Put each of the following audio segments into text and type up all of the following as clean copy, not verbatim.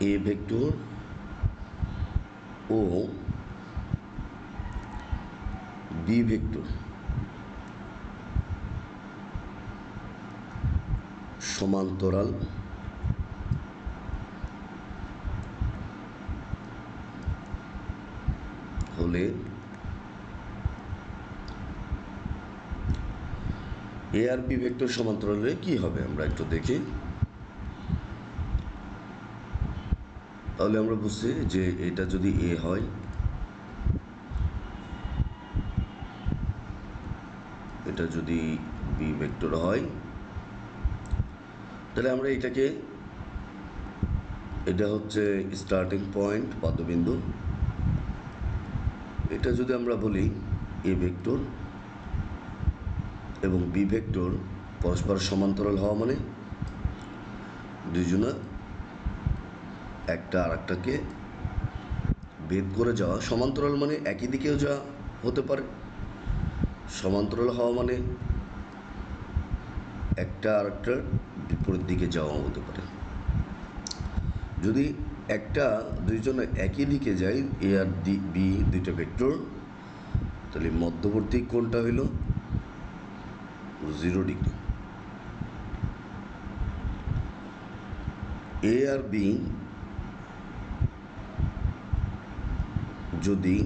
এ vector ও B vector সমান্তরাল হলে এ আর বি ভেক্টর সমান্তরাল হলে কি হবে আমরা একটু দেখি। তাহলে আমরা বুঝছি যে এটা যদি এ হয়, এটা যদি বি ভেক্টর হয়, তাহলে আমরা এটাকে, এটা হচ্ছে স্টার্টিং পয়েন্ট পদ্মবিন্দু, এটা যদি আমরা বলি এ ভেক্টর এবং বি ভেক্টর পরস্পর সমান্তরাল হওয়া মানে দুইজনা একটা আর একটাকে ভেদ করে যাওয়া। সমান্তরাল মানে একই দিকেও যা হতে পারে, সমান্তরাল হওয়া মানে একটা আর একটার বিপরীত দিকে যাওয়া হতে পারে। যদি একটা দুইজনে একই দিকে যায়, এ আর বি দুইটা ভেক্টর, তাহলে মধ্যবর্তী কোণটা হইল 0 ডিগ্রি। এ আর বি যদি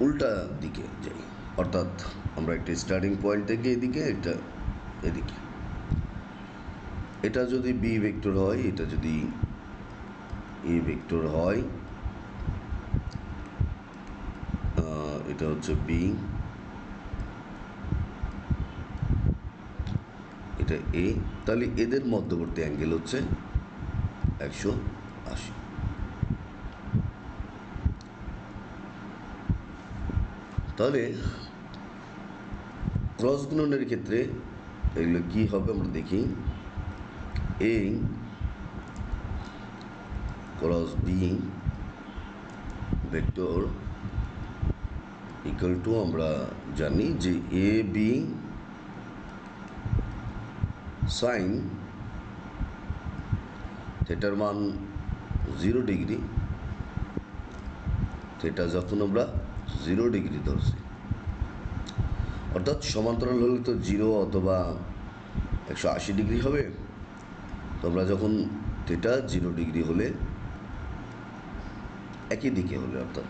উল্টা দিকে যাই, অর্থাৎ আমরা একটা স্টার্টিং পয়েন্ট থেকে এদিকে, একটা এদিকে, এটা যদি বি ভেক্টর হয়, এটা যদি এ ভেক্টর হয়, এটা হচ্ছে বি, এটা এ, তাহলে এদের মধ্যবর্তী অ্যাঙ্গেল হচ্ছে 180। তাহলে ক্রস গুণনের ক্ষেত্রে এগুলো কি হবে আমরা দেখি। A cross B vector equal to, আমরা জানি যে এ বি সাইন থিটার মান 0 ডিগ্রি, থিটা যখন আমরা 0 ডিগ্রি ধরছি, অর্থাৎ সমান্তরাল হলে তো 0 অথবা 180 ডিগ্রি হবে। তো আমরা যখন থিটা 0 ডিগ্রি হলে একই দিকে হলে, অর্থাৎ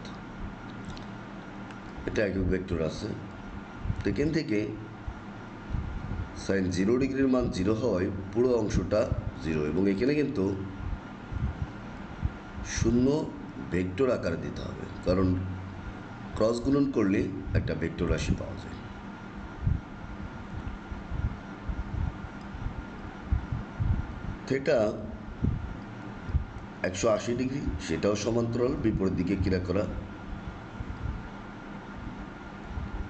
এটা একক ভেক্টর আছে, এখান থেকে সাইন 0 ডিগ্রির মান 0 হয়, পুরো অংশটা 0, এবং এখানে কিন্তু 0 ভেক্টর আকারে দিতে হবে, কারণ ক্রস গুণন করলে একটা ভেক্টর রাশি পাওয়া যায়। থিটা 180 ডিগ্রি, সেটাও সমান্তরাল, বিপরীত দিকে ক্রিয়া করা।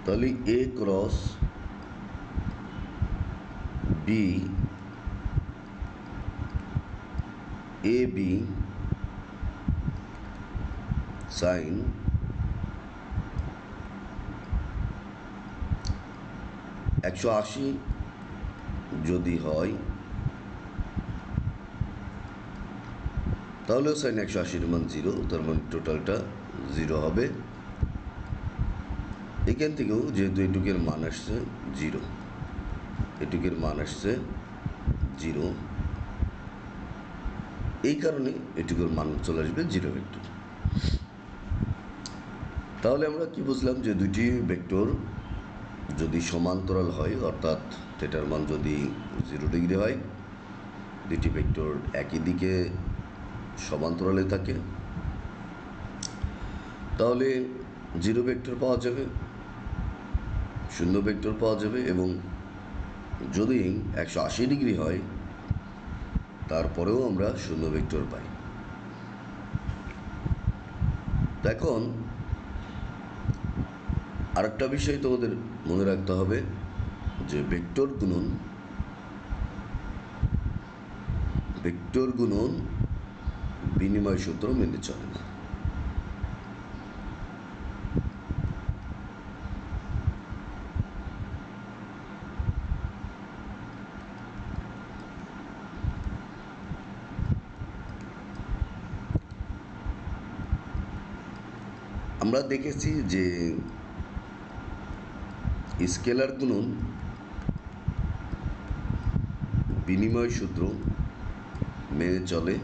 তাহলে এ cross B, A B sign 180 যদি হয়, তাহলেও সাইন 180 মান 0, তার মানে টোটালটা 0 হবে। এখান থেকেও যেহেতু এটুকের মান আসছে 0, এটুকের মান আসছে 0, এই কারণে এটুকুর মান চলে আসবে 0 ভেক্টর। তাহলে আমরা কি বুঝলাম যে দুইটি ভেক্টর যদি সমান্তরাল হয়, অর্থাৎ থিটার মান যদি 0 ডিগ্রি হয়, দুইটি ভেক্টর একই দিকে সমান্তরালে থাকে, তাহলে 0 ভেক্টর পাওয়া যাবে, 0 ভেক্টর পাওয়া যাবে, এবং যদি 180 ডিগ্রি হয় তারপরেও আমরা 0 ভেক্টর পাই। এখন আরেকটা বিষয় তোমাদের মনে রাখতে হবে যে ভেক্টর গুণন বিনিময় সূত্র মেনে চলে না। আমরা দেখেছি যে স্কেলার গুণন বিনিময় সূত্র মেনে চলে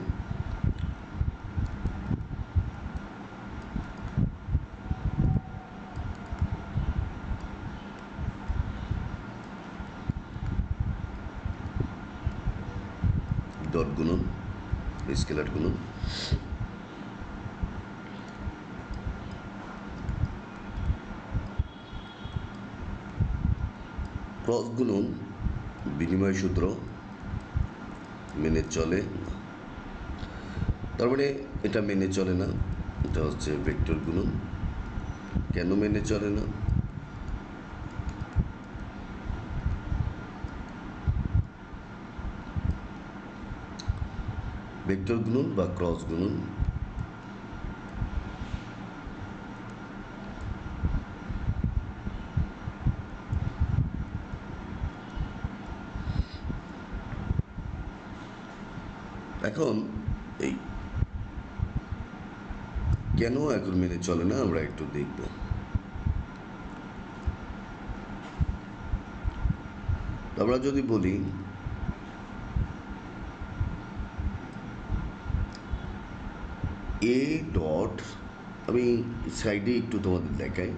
ডট গুণন, স্কেলার গুণন। ক্রস গুণন বিনিময় সূত্র মেনে চলে, তার মানে এটা মেনে চলে না। এটা হচ্ছে ভেক্টর গুণন। কেন মেনে চলে না? ভেক্টর গুণন বা ক্রস গুণন এখন এই কেন এখন মেনে চলে না আমরা একটু দেখব। আমরা যদি বলি এ ডট, আমি সাইডে একটু তোমাদের দেখাই,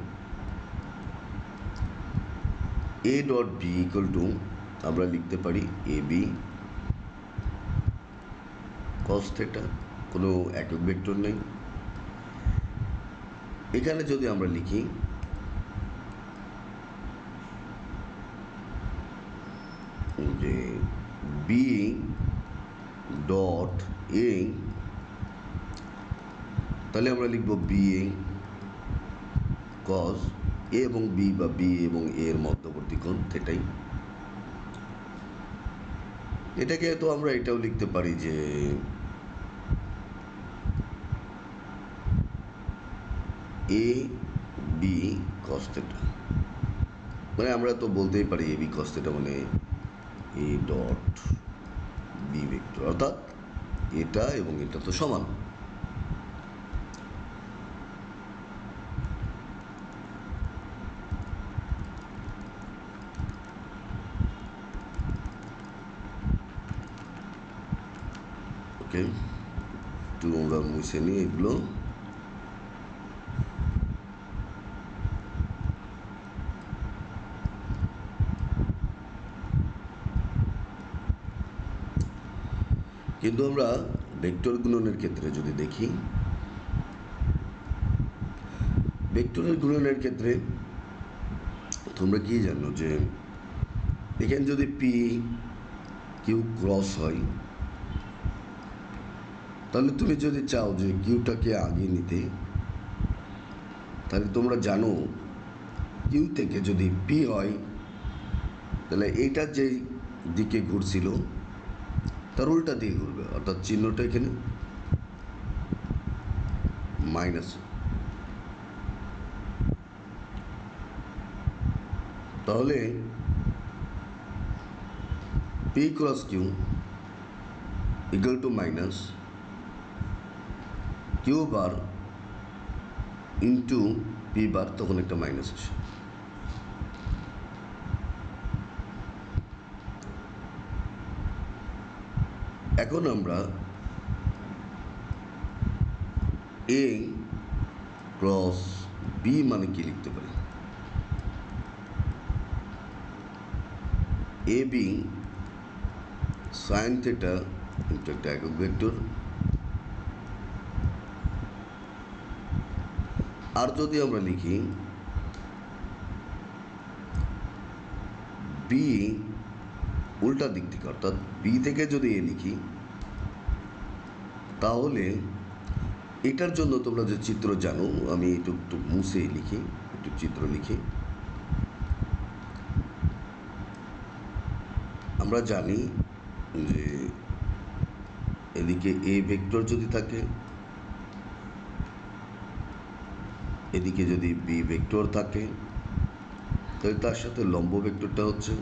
A dot B equal to আমরা লিখতে পারি এ বি কস থিটা, কোনো একক ভেক্টর নেই। এখানে যদি আমরা লিখি যে বি ডট এ, তাহলে আমরা লিখব বি এ কস এ এবং বি বা বি এবং এ এর মধ্যবর্তী কোণ থিটাই। এটাকে তো আমরা এটাও লিখতে পারি যে এ বি কস থিটা, মানে আমরা তো বলতেই পারি এ বি কস থিটা মানে এ ডট বি ভেক্টর, অর্থাৎ এটা এবং এটা তো সমান। ওকে, একটু আমরা মুছে নিই এগুলো। কিন্তু আমরা ভেক্টর গুণনের ক্ষেত্রে যদি দেখি, ভেক্টরের গুণনের ক্ষেত্রে তোমরা কি জানো যে এখানে যদি পি কিউ ক্রস হয়, তাহলে তুমি যদি চাও যে কিউটাকে আগে নিতে, তাহলে তোমরা জানো কিউ থেকে যদি পি হয় তাহলে এইটা যেই দিকে ঘুরছিল তার উল্টা দিকে ঘুরবে, অর্থাৎ চিহ্নটা এখানে মাইনাস। তাহলে P cross Q equal to minus Q bar into P bar, তখন একটা মাইনাস আসে। এখন আমরা এ ক্রস বি মানে কি লিখতে পারি? A B sine theta into একটা একক ভেক্টর, আর যদি আমরা লিখি বি উল্টা দিক থেকে, অর্থাৎ বি থেকে যদি এ লিখি, তাহলে এটার জন্য তোমরা যে চিত্র জানো, আমি একটু একটু মুছে লিখি, একটু চিত্র লিখি। আমরা জানি যে এদিকে এ ভেক্টর যদি থাকে, এদিকে যদি বি ভেক্টর থাকে, তাহলে তার সাথে লম্ব ভেক্টরটা হচ্ছে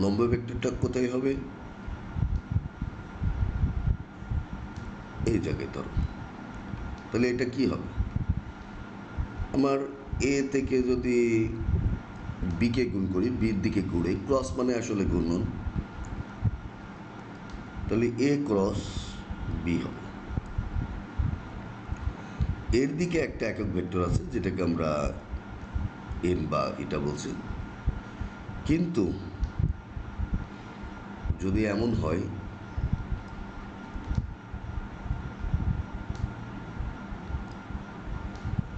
লম্ব ভেক্টরটা কোথায় হবে? এই জায়গায় ধরো, তাহলে এটা কি হবে? আমার এ থেকে যদি বিকে গুণ করি, বির দিকে ঘুরে, ক্রস মানে আসলে গুণন, তাহলে এ ক্রস বি হবে। এর দিকে একটা একক ভেক্টর আছে যেটাকে আমরা এন বা এটা বলছি, কিন্তু যদি এমন হয়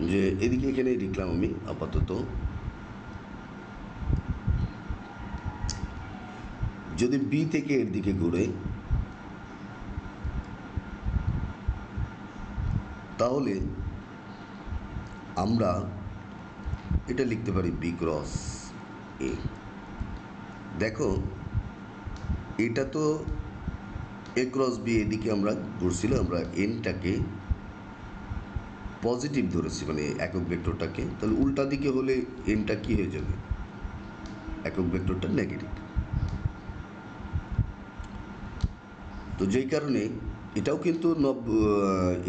যে এদিকে এখানে লিখলাম আমি আপাতত, যদি বি থেকে এর দিকে ঘুরে, তাহলে আমরা এটা লিখতে পারি বি ক্রস এ। দেখো, এটা তো এ ক্রস বি, এদিকে আমরা ঘুরছিল, আমরা এনটাকে পজিটিভ ধরেছি, মানে একক ভেক্টরটাকে, তাহলে উল্টা দিকে হলে এনটা কি হয়ে যাবে? একক ভেক্টরটা নেগেটিভ। তো যেই কারণে এটাও কিন্তু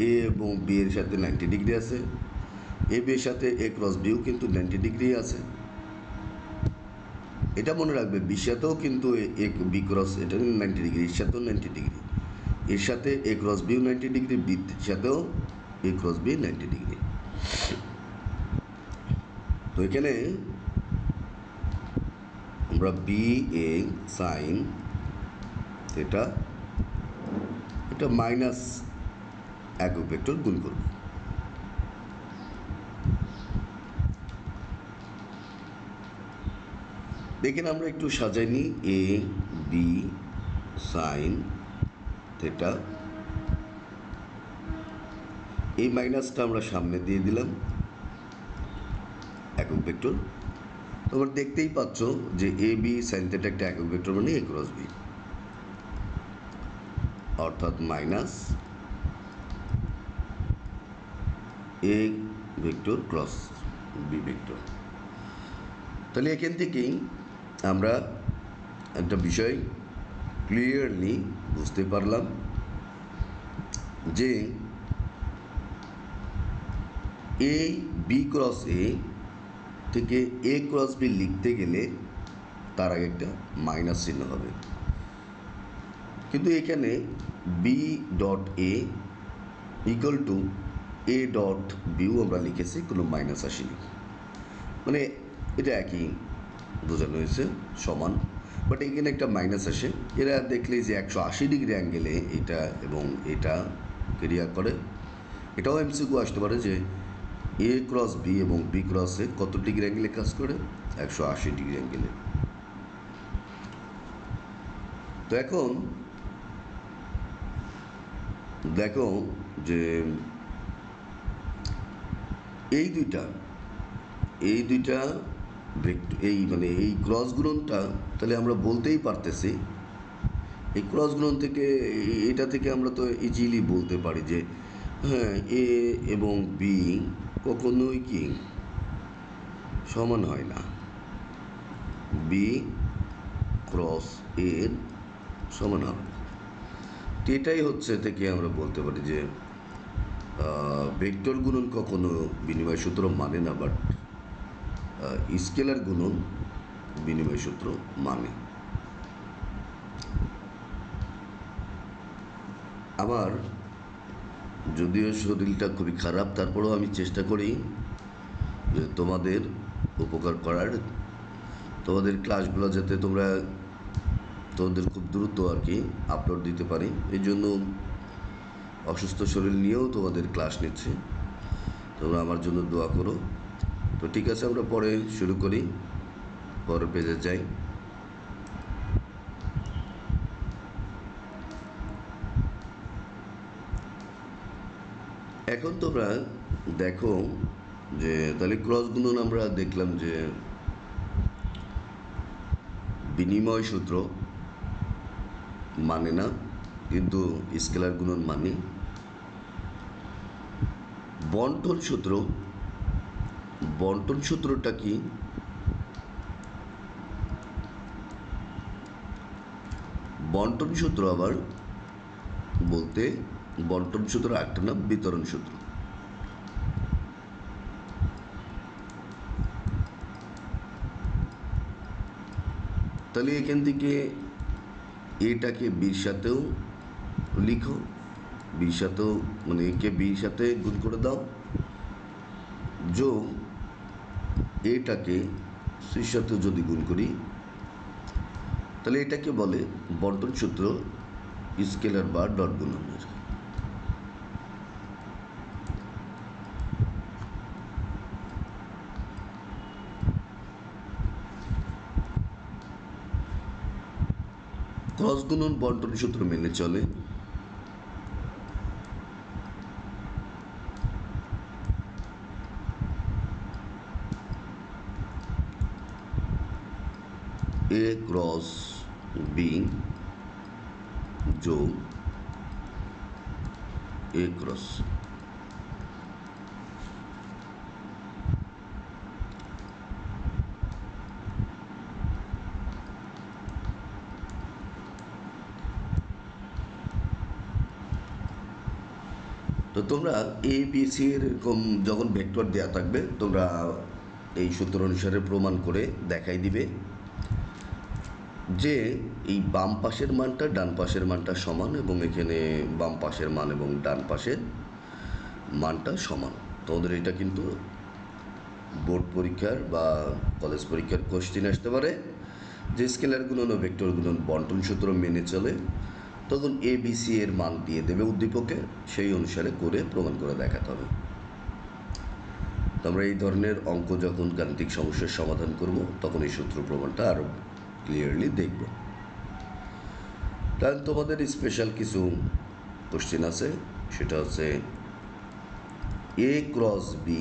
এ এবং বি এর সাথে 90 ডিগ্রি আছে, এ বি এর সাথে এ ক্রস বিও কিন্তু 90 ডিগ্রি আছে। এটা মনে রাখবে, বির সাথেও কিন্তু এ বি ক্রস এটা 90 ডিগ্রি, এর সাথেও 90 ডিগ্রি, এর সাথে এ ক্রস বিও 90 ডিগ্রি, বির সাথেও এ ক্রস বি 90 ডিগ্রি। তো এখানে আমরা বি এ সাইন থিটা, এটা মাইনাস একক ভেক্টর গুণ করব। দেখেন আমরা একটু সাজাই নিই, এ বি সাইন থিটা, এই মাইনাসটা আমরা সামনে দিয়ে দিলাম একক ভেক্টর। তোমরা দেখতেই পাচ্ছ যে এ বি সাইন থিটা একটা একক ভেক্টর, মানে এ ক্রস বি, অর্থাৎ minus A vector cross B vector. তাহলে এখান থেকেই আমরা একটা বিষয় ক্লিয়ারলি বুঝতে পারলাম যে এ বি ক্রস এ থেকে এ ক্রস বি লিখতে গেলে তার আগে একটা মাইনাস চিহ্ন হবে, কিন্তু এখানে B dot A equal to A dot বিও আমরা লিখেছি, কোনো মাইনাস আসেনি, মানে এটা একই বোঝানো হয়েছে, সমান। বাট এখানে একটা মাইনাস আসে, এরা দেখলে যে 180 ডিগ্রি অ্যাঙ্গেলে এটা এবং এটা ক্রিয়া করে। এটাও এমসিকিউ আসতে পারে যে এ ক্রস বি এবং বি ক্রস এ কত ডিগ্রি অ্যাঙ্গেলে কাজ করে? 180 ডিগ্রি অ্যাঙ্গেলে। তো এখন দেখো যে এই দুইটা এই মানে এই ক্রস গুণনটা, তাহলে আমরা বলতেই পারতেছি এই ক্রস গুণন থেকে, এটা থেকে আমরা তো ইজিলি বলতে পারি যে হ্যাঁ, এ এবং বি কখনোই কি সমান হয় না, বি ক্রস এর সমান হবে না। এটাই হচ্ছে থেকে আমরা বলতে পারি যে ভেক্টর গুণন কখনো বিনিময় সূত্র মানে না, বাট স্কেলার গুণন বিনিময় সূত্র মানে। আমার যদিও শরীরটা খুবই খারাপ, তারপরেও আমি চেষ্টা করি যে তোমাদের উপকার করার, তোমাদের ক্লাসগুলো যাতে তোমাদের খুব দ্রুত আর কি আপলোড দিতে পারি, এই জন্য অসুস্থ শরীর নিয়েও তোমাদের ক্লাস নিচ্ছি। তোমরা আমার জন্য দোয়া করো। তো ঠিক আছে, আমরা পরে শুরু করি, পরের পেজে যাই। এখন তোমরা দেখো যে তাহলে ক্রস গুণন আমরা দেখলাম যে বিনিময় সূত্র মানে না, কিন্তু স্কেলার গুণন মানে। বন্টন সূত্রটা কি? বন্টন সূত্র আবার বলতে বন্টন সূত্র, একটা নাম বিতরণ সূত্র। তাহলে এখান থেকে এটাকে বির সাথেও লিখো, বির সাথেও মানে একে বির সাথে গুণ করে দাও, যোগ এটাকে সির সাথে যদি গুণ করি, তাহলে এটাকে বলে বন্টন সূত্র স্কেলার বা ডট গুণনের। ক্রস গুণন বন্টন সূত্র মেনে চলে। এ ক্রস বি যোগ এ ক্রস। তো তোমরা এ বি সি এরকম যখন ভেক্টর দেওয়া থাকবে, তোমরা এই সূত্র অনুসারে প্রমাণ করে দেখাই দিবে যে এই বাম পাশের মানটা ডান পাশের মানটা সমান, এবং এখানে বাম পাশের মান এবং ডান পাশের মানটা সমান। তোমাদের এটা কিন্তু বোর্ড পরীক্ষার বা কলেজ পরীক্ষার কোশ্চেন আসতে পারে যে স্কেলার গুণন ও ভেক্টর গুণন বন্টন সূত্র মেনে চলে, তখন এ বি সি এর মান দিয়ে দেবে উদ্দীপকে, সেই অনুসারে করে প্রমাণ করে দেখাতে হবে। আমরা এই ধরনের অঙ্ক যখন গাণিতিক সমস্যার সমাধান করব, তখন এই সূত্র প্রমাণটা আরও ক্লিয়ারলি দেখব। তাহলে তোমাদের স্পেশাল কিছু কোশ্চেন আছে, সেটা হচ্ছে A cross B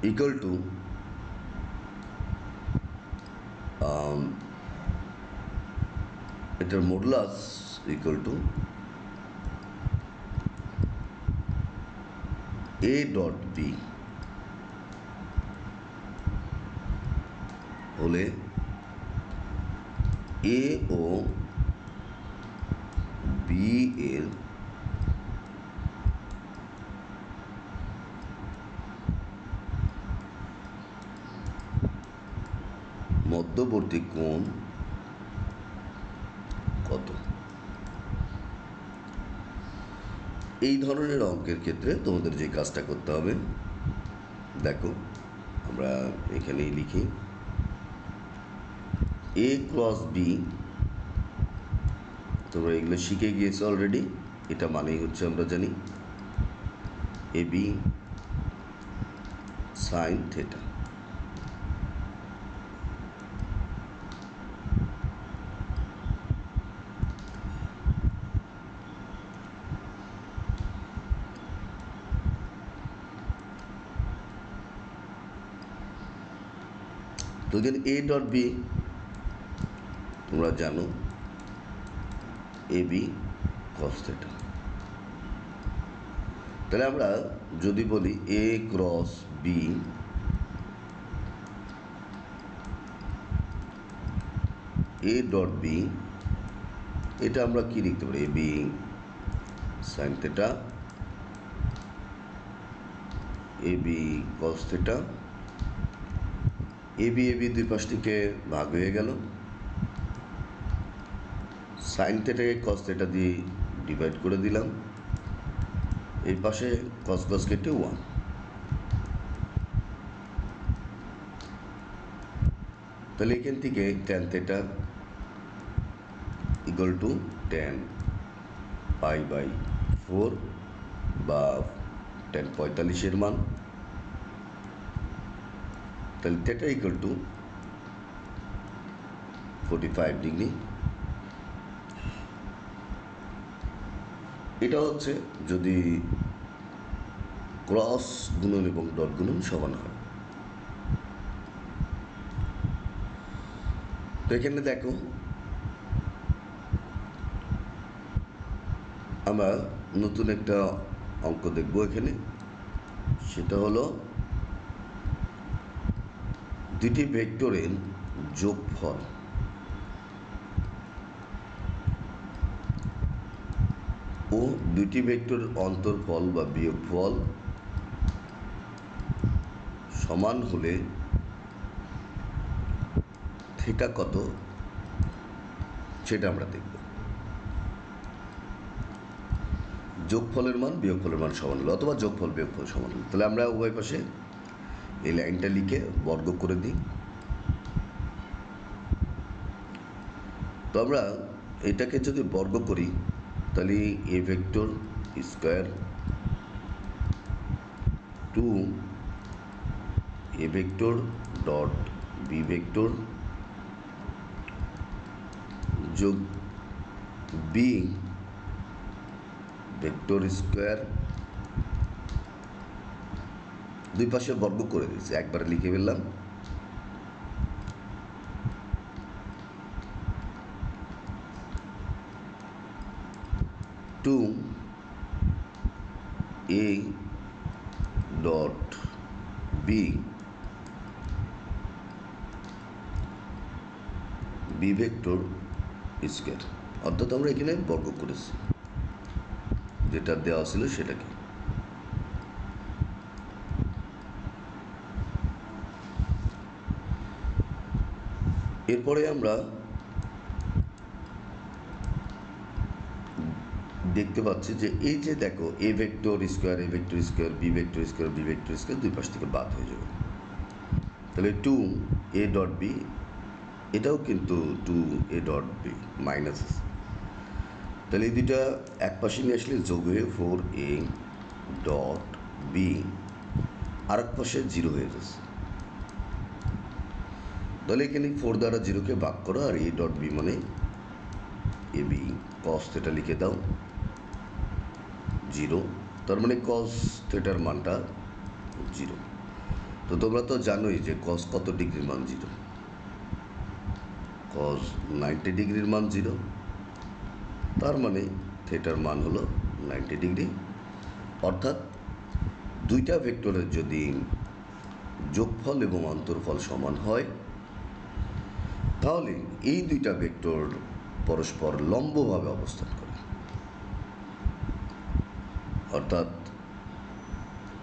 equal to এটার modulus equal to A dot B হলে এ ও বি এর মধ্যবর্তী কোণ কত। এই ধরনের অঙ্কের ক্ষেত্রে তোমাদের যে কাজটা করতে হবে, দেখো আমরা এখানেই লিখি এ ক্রস বি, তোমরা এগুলো শিখে গিয়েছো অলরেডি। এটা মানেই হচ্ছে আমরা জানি এ বি সাইন থিটা। তো এখানে এ ডট বি তোমরা জানো এ বি কস থিটা। তাহলে আমরা যদি বলি A cross B A dot B, এটা আমরা কি লিখতে পারি? A B sine theta, A B cos theta. A B দুই পাশ থেকে ভাগ হয়ে গেল, সাইন থিটাকে কস থিটা দিয়ে ডিভাইড করে দিলাম, এই পাশে কস কস কেটে 1। তাহলে এখান থেকে tan theta equal to tan pi by 4 বা ট্যান 45 মান। তাহলে থিটা ইকুয়াল টু 45 ডিগ্রি। এটা হচ্ছে যদি ক্রস গুণন এবং ডট গুণন সমান হয়। তো এখানে দেখো আমরা নতুন একটা অঙ্ক দেখব এখানে, সেটা হলো দুটি ভেক্টরের যোগফল ও দুটি ভেক্টর অন্তরফল বা বিয়োগফল সমান হলে থিটা কত সেটা আমরা দেখব। যোগফলের মান বিয়োগফলের মান সমান হলো, অথবা যোগফল বিয়োগফল সমান হলো। তাহলে আমরা উভয় পাশে এই লাইনটা লিখে বর্গ করে দিই। তো আমরা এটাকে যদি বর্গ করি তাহলে A vector square two A vector dot B vector যোগ বি ভেক্টর স্কোয়ার, দুই পাশে বর্গ করে দিয়েছি, একবারে লিখে ফেললাম। Two A dot B B vector square, অর্থাৎ আমরা এখানে বর্গ করেছি যেটা দেওয়া ছিল সেটাকে। এরপরে আমরা দেখতে পাচ্ছি যে এই যে দেখো A vector square A vector square B vector square B vector square দুই পাশ থেকে বাদ হয়ে যাবে। তাহলে টু এ ডট বি, এটাও কিন্তু two A dot B minus আছে, তাহলে এই দুইটা এক পাশে নিয়ে আসলে যোগ হয়ে ফোর এ ডট বি, আর এক পাশে জিরো হয়ে যাচ্ছে। তাহলে এখানে ফোর দ্বারা জিরোকে ভাগ করো, আর এ ডট বি মানে এ বি কস থিটা লিখে দাও জিরো, তার মানে কস থিটার মানটা জিরো। তো তোমরা তো জানোই যে কস কত ডিগ্রির মান জিরো, কস 90 ডিগ্রির মান জিরো, তার মানে থিটার মান হলো 90 ডিগ্রি। অর্থাৎ দুইটা ভেক্টরের যদি যোগফল এবং অন্তরফল সমান হয় তাহলে এই দুইটা ভেক্টর পরস্পর লম্বভাবে অবস্থান করে। অর্থাৎ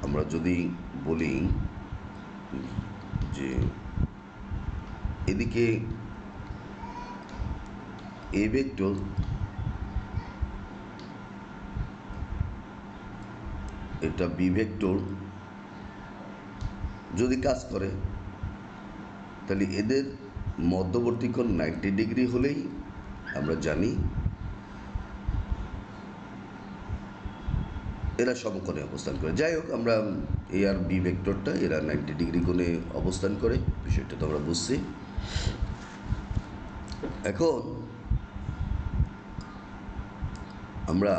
আমরা যদি বলি যে এদিকে এ ভেক্টর এটা বি ভেক্টর যদি কাজ করে তাহলে এদের মধ্যবর্তী কোণ 90 ডিগ্রি হলেই আমরা জানি এরা সমকোণে অবস্থান করে। যাই হোক, আমরা এ আর বি ভেক্টরটা এরা 90 ডিগ্রি কোণে অবস্থান করে, বিষয়টা তো আমরা বুঝছি। এখন আমরা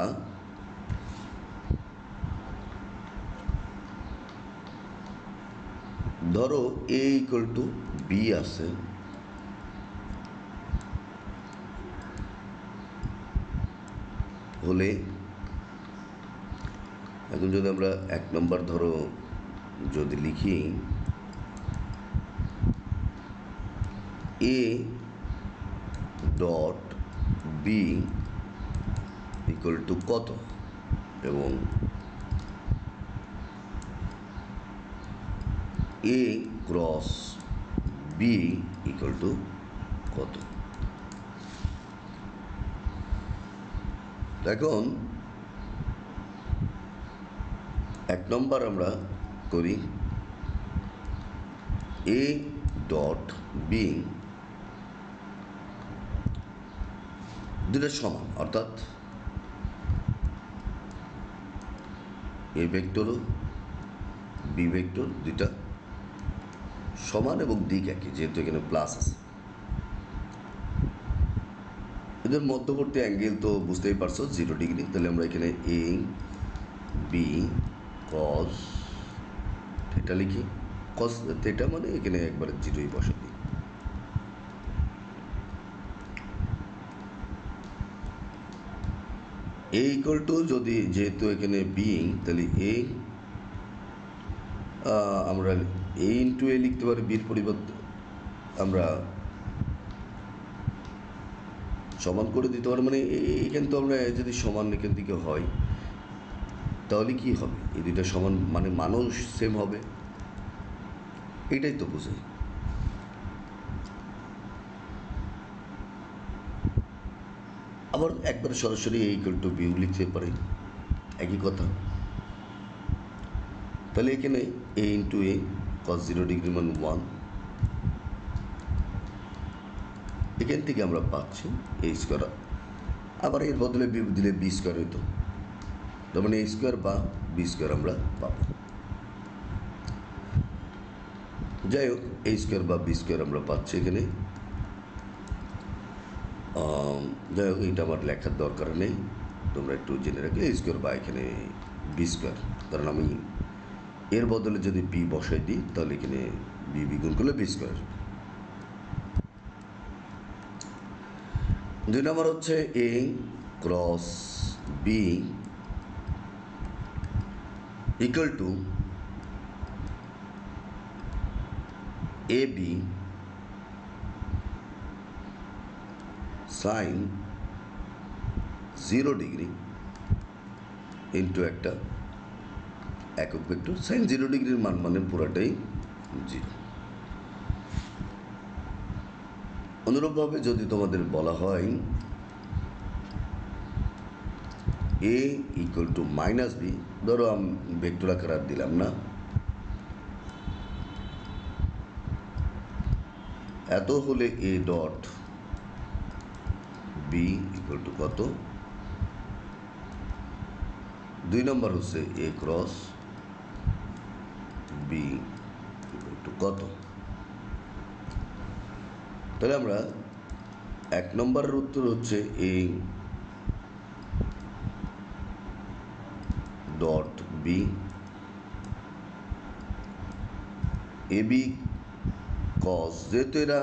ধরো এ ইকুয়াল টু বি আছে, হলে এখন যদি আমরা এক নম্বর ধরো যদি লিখি A dot B equal to কত, এবং A cross B equal to কত। এখন এক নম্বর আমরা করি এ ডট বি দুটো সমান, অর্থাৎ এ ভেক্টরও বি ভেক্টর দুইটা সমান এবং দিক একই, যেহেতু এখানে প্লাস আছে। এদের মধ্যবর্তী অ্যাঙ্গেল তো বুঝতেই পারছো 0 ডিগ্রি। তাহলে আমরা এখানে এ বি কস থিটা লিখি, কস থিটা মানে এখানে একবারে জিরোই বসে দিই। এ ইকুয়াল টু, যদি যেহেতু এখানে বি, তাহলে এ আমরা এ ইন্টু এ লিখতে পারি, বির পরিবর্তে আমরা সমান করে দিতে পারে, মানে এখানে তো আমরা যদি সমান এখান থেকে হয় তাহলে কি হবে, এই দুইটা সমান মানে মানুষ সেম হবে, এটাই তো বোঝাই। আবার একবারে সরাসরি এ ইকুয়াল টু বিউ লিখতে পারি, একই কথা। তাহলে এখানে এ ইন্টু এ কস 0 ডিগ্রি মান 1, এখান থেকে আমরা পাচ্ছি এ স্কোয়ার, আবার এর বদলে বি দিলে বি স্কোয়ার হইতো, তার মানে এ স্কোয়ার বা বি স্কোয়ার আমরা পাবো। যাই হোক, এ স্কোয়ার বা বি স্কোয়ার আমরা পাচ্ছি এখানে। যাই হোক, এটা আমার লেখার দরকার নেই, তোমরা একটু জেনে রাখলে এ স্কোয়ার বা এখানে বি স্কোয়ার, কারণ আমি এর বদলে যদি বি বসাই দিই তাহলে এখানে বি গুণ করলে বি স্কোয়ার। 2 নম্বর হচ্ছে A cross B equal to A B sine 0 degree into একটা একক ভেক্টর। সাইন 0 ডিগ্রির মান মানে পুরাটাই 0। অনুরূপভাবে যদি তোমাদের বলা হয় A equal to minus B, ধরো আমি ভেক্টর আকার আর দিলাম না, এত হলে A dot B equal to কত, 2 নম্বর হচ্ছে A cross B equal to কত। তাহলে আমরা 1 নম্বরের উত্তর হচ্ছে A dot B, A B cos, যেহেতু এরা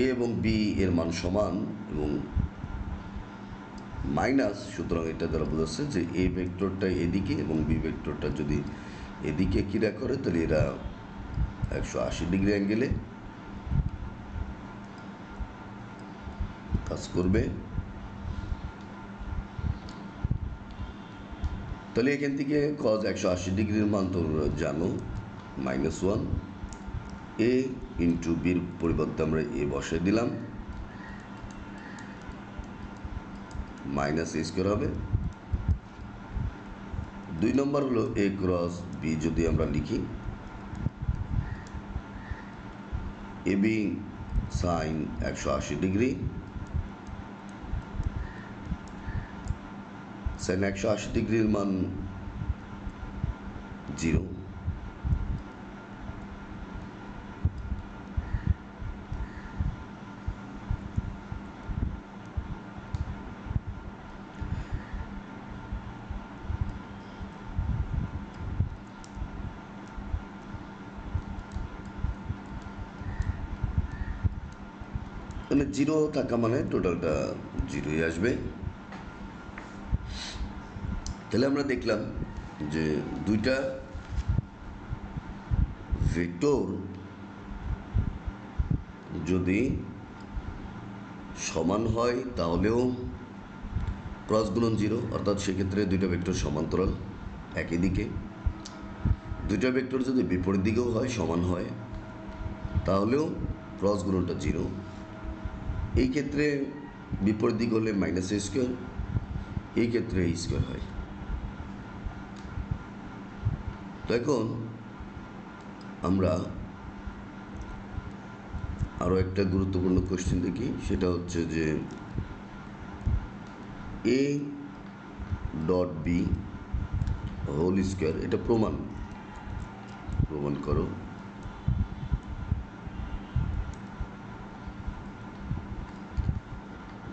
এ এবং বি এর মান সমান এবং মাইনাস, সুতরাং এটা দ্বারা বোঝাচ্ছে যে এ ভেক্টরটা এদিকে এবং বি ভেক্টরটা যদি এদিকে ক্রিয়া করে তাহলে এরা 180 ডিগ্রি অ্যাঙ্গেলে কাজ করবে। তাহলে এখান থেকে কজ 180 ডিগ্রির মান তোমরা জানো -1, এ ইন্টু বির পরিবর্তে আমরা এ বসে দিলাম, মাইনাস এ স্কোয়ার হবে। 2 নম্বর হলো এ ক্রস বি, যদি আমরা লিখি এ বি সাইন 180 ডিগ্রি, সাইন 180 ডিগ্রির মান 0, মানে 0 থাকা মানে টোটালটা 0ই আসবে। তাহলে আমরা দেখলাম যে দুইটা ভেক্টর যদি সমান হয় তাহলেও ক্রস গুণন 0, অর্থাৎ সেক্ষেত্রে দুইটা ভেক্টর সমান্তরাল একই দিকে। দুইটা ভেক্টর যদি বিপরীত দিকেও হয়, সমান হয়, তাহলেও ক্রস গুণনটা 0। এই ক্ষেত্রে বিপরীত দিক হলে মাইনাস এ স্কোয়ার, এই ক্ষেত্রে এই স্কোয়ার হয়। তো এখন আমরা আরও একটা গুরুত্বপূর্ণ কোশ্চেন দেখি, সেটা হচ্ছে যে A dot B whole square, এটা প্রমাণ করো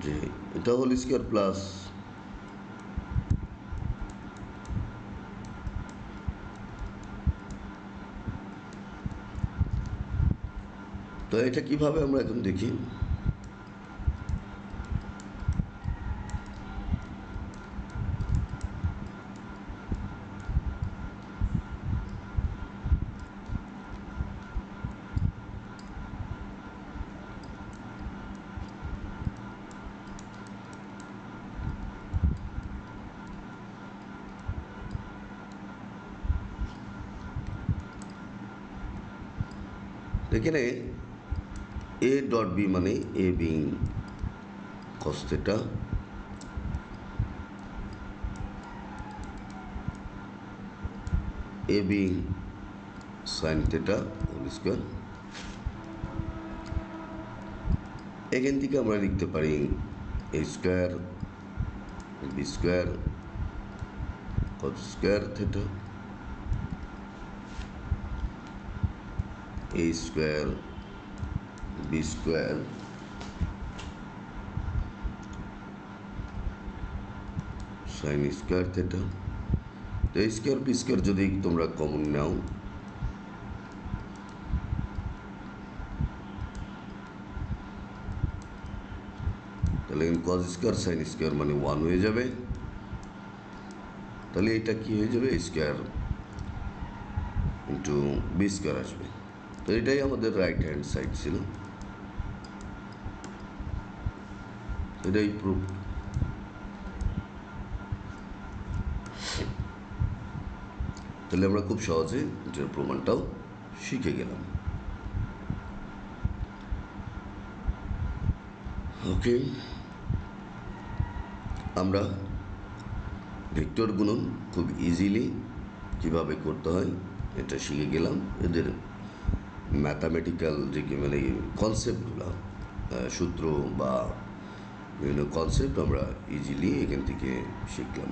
যে এটা হোল স্কোয়ার প্লাস তো এটা কিভাবে আমরা এখন দেখি। এখানে এ ডট বি মানে A being cos theta, A being sine theta whole square. এখান থেকে আমরা লিখতে পারি A square B square cos square theta, A square B square sine square theta. তো এ স্কোয়ার বি স্কোয়ার যদি তোমরা কমন নাও, তাহলে কস স্কোয়ার সাইন স্কোয়ার মানে 1 হয়ে যাবে। তাহলে এটা কি হয়ে যাবে, স্কোয়ার ইন্টু বি স্কোয়ার আসবে। তো এটাই আমাদের রাইট হ্যান্ড সাইড ছিল, এটাই প্রুফ। তাহলে আমরা খুব সহজে এটার প্রমাণটাও শিখে গেলাম। ওকে, আমরা ভেক্টর গুণন খুব ইজিলি কীভাবে করতে হয় এটা শিখে গেলাম। এদের ম্যাথামেটিক্যাল যে মানে কনসেপ্টগুলো, সূত্র বা বিভিন্ন কনসেপ্ট আমরা ইজিলি এখান থেকে শিখলাম।